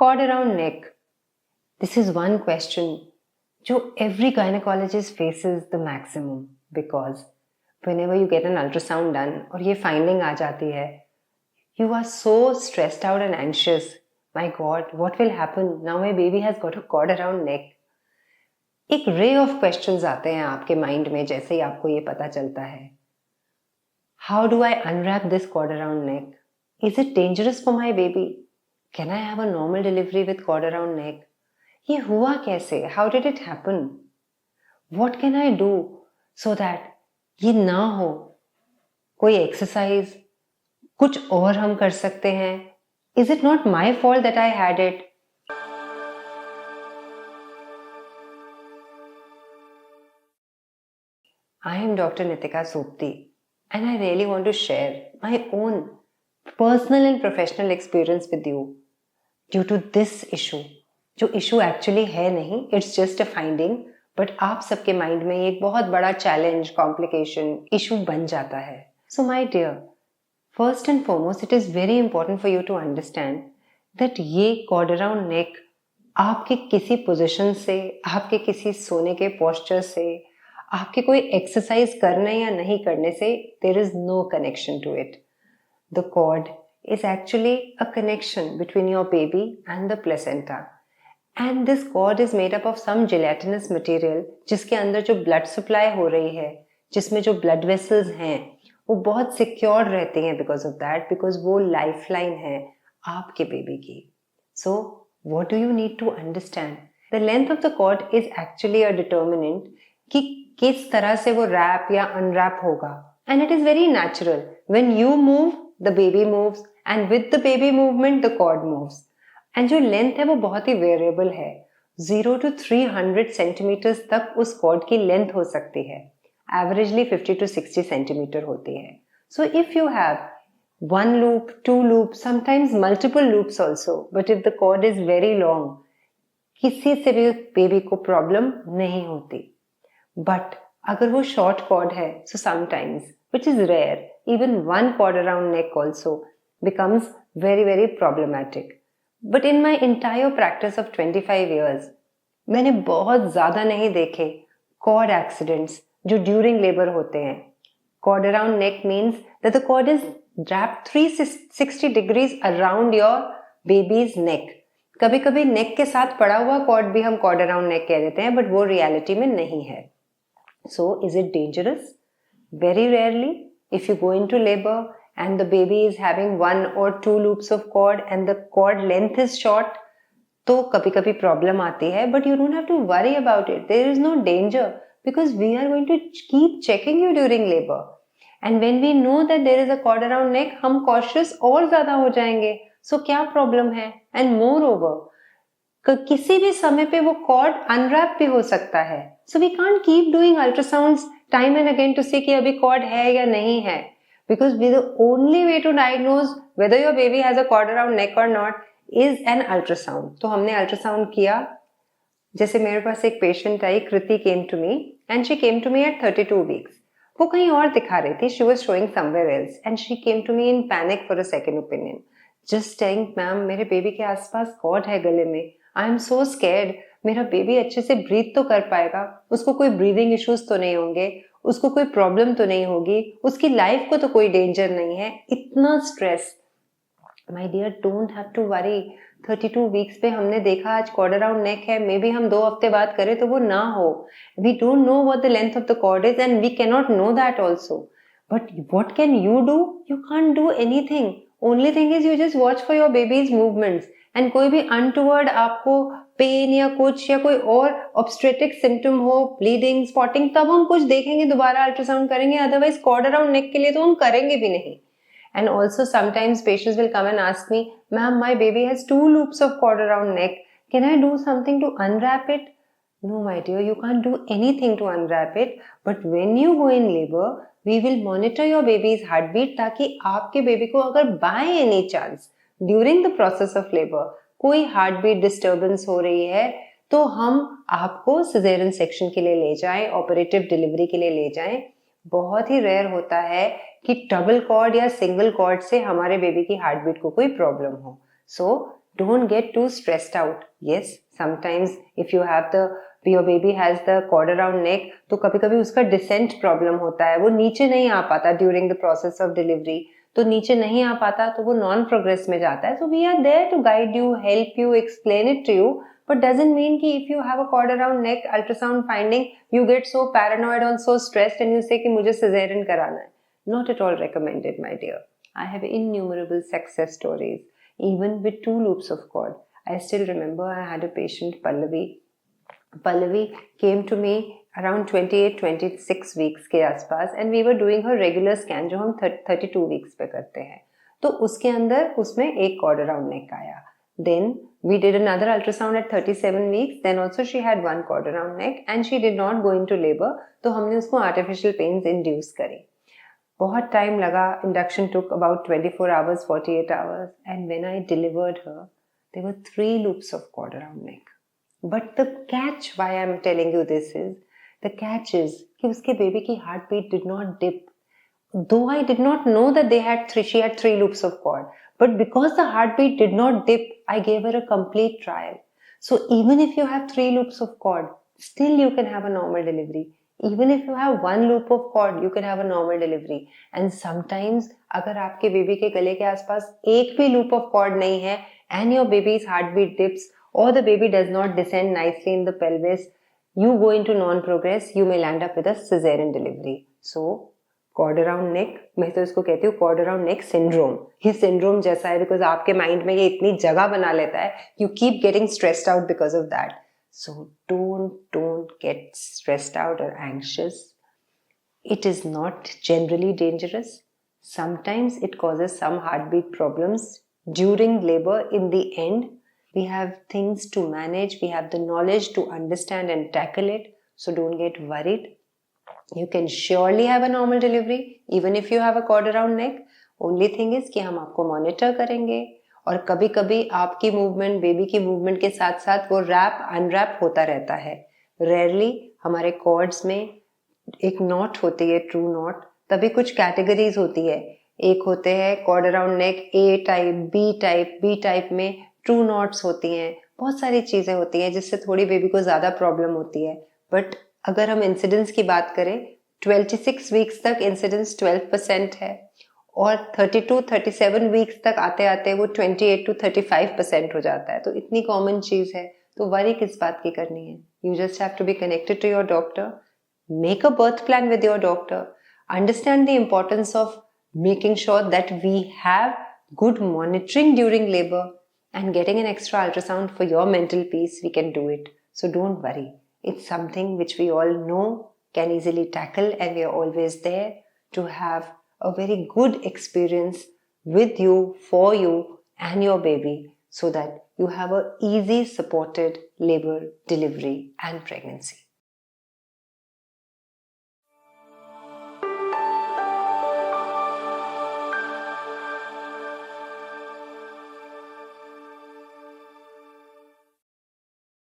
Cord around neck. This is one question जो every gynecologist faces the maximum because whenever you get an ultrasound done और ये finding आ जाती है, you are so stressed out and anxious. My God, what will happen? Now my baby has got a cord around neck. एक ray of questions आते हैं आपके mind में जैसे ही आपको ये पता चलता है. How do I unwrap this cord around neck? Is it dangerous for my baby? Can I have a normal delivery with cord around neck? ये हुआ कैसे? How did it happen? What can I do so that ये ना हो? कोई exercise? कुछ और हम कर सकते हैं? Is it not my fault that I had it? I am Dr. Nitika Sobti and I really want to share my own personal and professional experience with you due to this issue. जो issue actually है नहीं, it's just a finding, but आप सबके mind में एक बहुत बड़ा challenge, complication, issue बन जाता है. So my dear, first and foremost it is very important for you to understand that ये कॉर्ड अराउंड नेक आपके किसी पोजिशन से, आपके किसी सोने के पोस्चर से, आपके कोई एक्सरसाइज करने या नहीं करने से there is no connection to it. The cord is actually a connection between your baby and the placenta. And this cord is made up of some gelatinous material जिसके अंदर जो blood supply हो रही है, जिसमें जो blood vessels हैं, वो बहुत secure रहती हैं because of that, because वो lifeline है आपके baby की. So, what do you need to understand? The length of the cord is actually a determinant कि किस तरह से वो wrap या unwrap होगा. And it is very natural. When you move, the baby moves. And with the baby movement, the cord moves. And जो length है वो बहुत ही variable है. 0 to 300 centimeters तक उस cord की length हो सकती है. Averagely 50 to 60 centimeter होती है. So if you have one loop, two loops, sometimes multiple loops also, but if the cord is very long, किसी से भी baby को problem नहीं होती. But अगर वो short cord है, so sometimes, which is rare, even one cord around neck also becomes very very problematic. But in my entire practice of 25 years, मैंने बहुत ज़्यादा नहीं देखे cord accidents जो during labor होते हैं. Cord around neck means that the cord is wrapped 360 degrees around your baby's neck. कभी कभी neck के साथ पड़ा हुआ cord भी हम cord around neck कह देते हैं, but वो reality में नहीं है. So is it dangerous? Very rarely. If you go into labor and the baby is having 1 or 2 loops of cord and the cord length is short, तो कभी कभी प्रॉब्लम आती है, but you don't have to worry about it. There is no danger because we are going to keep checking you during labor. And when we know that there is a cord around neck, हम cautious और ज़्यादा हो जाएंगे. So क्या problem है? And moreover, किसी भी समय पे वो cord unwrap भी हो सकता है. So we can't keep doing ultrasounds time and again to see कि अभी cord है या नहीं है. Because the only way to diagnose whether your baby has a cord around neck or not is an ultrasound. तो हमने ultrasound किया. जैसे मेरे पास एक patient I, Kriti came to me and she came to me at 32 weeks. वो कहीं और दिखा रही थी. She was showing somewhere else and she came to me in panic for a second opinion. Just saying, ma'am, मेरे baby के आसपास cord है गले में. I am so scared. मेरा बेबी अच्छे से breathe तो कर पाएगा. उसको कोई breathing issues तो नहीं होंगे. उसको कोई प्रॉब्लम तो नहीं होगी, उसकी लाइफ को तो कोई डेंजर नहीं है. इतना stress. My dear, don't have to worry. 32 weeks पे हमने देखा आज कॉर्ड अराउंड नेक है, मे बी हम 2 हफ्ते बाद करें तो वो ना हो. We don't know what the length of the cord is and we can not know that also. But what can you do? You can't do anything. Only thing is you just watch for your baby's movements. And कोई भी untoward आपको pen या कुछ या कोई और obstetric symptom हो, bleeding, spotting, तब हम कुछ देखेंगे, दोबारा अल्ट्रासाउंड करेंगे. अदरवाइज कॉर्ड अराउंड नेक के लिए तो हम करेंगे भी नहीं. And also sometimes patients will come and ask me, ma'am my baby has 2 loops of cord around neck, can I do something to unwrap it? No, my dear, you can't do anything to unwrap it. But when you go in labor, we will monitor your baby's heartbeat ताकि आपके baby को अगर by any chance during the process of labor कोई heart beat disturbance हो रही है तो हम आपको सिजेरियन सेक्शन के लिए ले जाएं, ऑपरेटिव डिलीवरी के लिए ले जाएं. बहुत ही रेयर होता है कि डबल कॉर्ड या सिंगल कॉर्ड से हमारे बेबी की हार्ट बीट को कोई प्रॉब्लम हो. सो Don't get too stressed out. Yes, sometimes if you have your baby has the cord around neck, तो कभी कभी उसका descent problem होता है, वो नीचे नहीं आ पाता during the process of delivery, तो नीचे नहीं आ पाता तो वो non progress में जाता है. So we are there to guide you, help you, explain it to you, but doesn't mean कि if you have a cord around neck ultrasound finding, you get so paranoid and so stressed and you say कि मुझे cesarean कराना है. Not at all recommended, my dear. I have innumerable success stories, even with 2 loops of cord. I still remember I had a patient, Pallavi. Pallavi came to me around 28-26 weeks के आसपास and we were doing her regular scan जो हम 32 weeks पे करते हैं. तो उसके अंदर उसमें एक cord around neck आया. Then we did another ultrasound at 37 weeks. Then also she had one cord around neck and she did not go into labor. तो हमने उसको artificial pains induce करी. बहुत टाइम लगा. Induction took about 24 hours, 48 hours, and when I delivered her, there were 3 loops of cord around neck. But the catch, why I'm telling you this is, the catch is कि उसके baby की heartbeat did not dip. Though I did not know that she had 3 loops of cord, but because the heartbeat did not dip, I gave her a complete trial. So even if you have 3 loops of cord, still you can have a normal delivery. Even if you have 1 loop of cord, you can have a normal delivery. And sometimes अगर आपके baby के गले के आसपास एक भी loop of cord नहीं है and your baby's heartbeat dips or the baby does not descend nicely in the pelvis, you go into non-progress, you may land up with a cesarean delivery. So cord around neck, मैं तो इसको कहती हूँ cord around neck syndrome. ये syndrome जैसा है because आपके mind में ये इतनी जगह बना लेता है, you keep getting stressed out because of that. So don't get stressed out or anxious. It is not generally dangerous. Sometimes it causes some heartbeat problems during labor. In the end, we have things to manage. We have the knowledge to understand and tackle it. So don't get worried. You can surely have a normal delivery even if you have a cord around neck. Only thing is कि हम आपको monitor करेंगे और कभी कभी आपकी movement baby की movement के साथ साथ वो रैप अनरैप होता रहता है. रेयरली हमारे कॉर्ड्स में एक नॉट होती है, ट्रू नॉट. तभी कुछ कैटेगरीज होती है. एक होते हैं कॉर्ड अराउंड नेक ए टाइप, बी टाइप में ट्रू नॉट्स होती हैं. बहुत सारी चीजें होती हैं जिससे थोड़ी बेबी को ज्यादा प्रॉब्लम होती है. बट अगर हम इंसिडेंस की बात करें, 26 वीक्स तक इंसिडेंस 12% है और 32-37 वीक्स तक आते आते वो 28-35% हो जाता है. तो इतनी कॉमन चीज है, तो वरी किस बात की करनी है. You just have to be connected to your doctor, make a birth plan with your doctor, understand the importance of making sure that we have good monitoring during labor and getting an extra ultrasound for your mental peace. We can do it. So don't worry. It's something which we all know, can easily tackle, and we are always there to have a very good experience with you, for you and your baby, so that you have a easy supported labor, delivery and pregnancy.